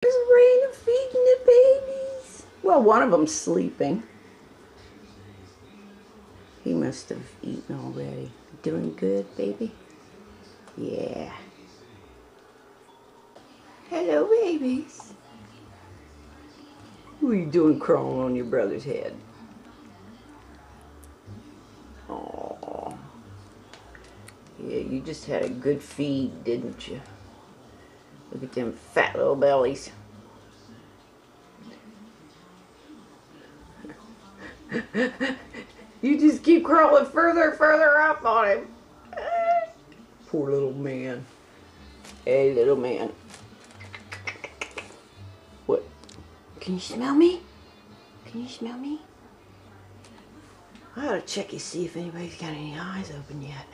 Is Raina feeding the babies? Well, one of them's sleeping. He must have eaten already. Doing good, baby? Yeah. Hello, babies. What are you doing crawling on your brother's head? Oh. Yeah, you just had a good feed, didn't you? Look at them fat little bellies. You just keep crawling further and further up on him. Poor little man. Hey, little man. What? Can you smell me? Can you smell me? I gotta check and see if anybody's got any eyes open yet.